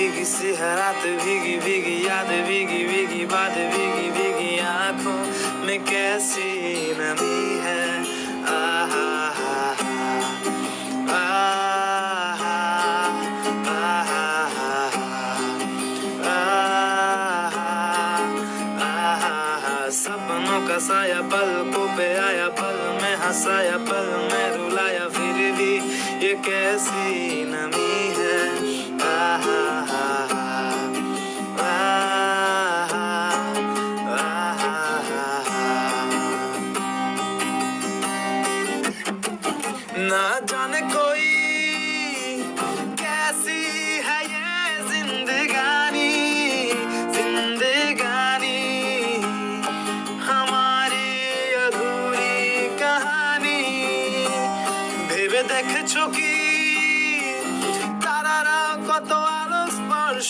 भीगी सी है रात, भीगी भीगी याद, भीगी भीगी बात, भीगी भीगी आंखों में कैसी नमी है। आहा आहा आहा सपनों का साया पलकों पे आया, पल में हंसाया, पल में रुलाया, फिर भी ये कैसी नमी है। आहा ना जाने कोई कैसी है ये जिंदगानी, जिंदगानी हमारी अधूरी कहानी। ভেবে দেখেছো কি তারারা কত আলো স্পর্শ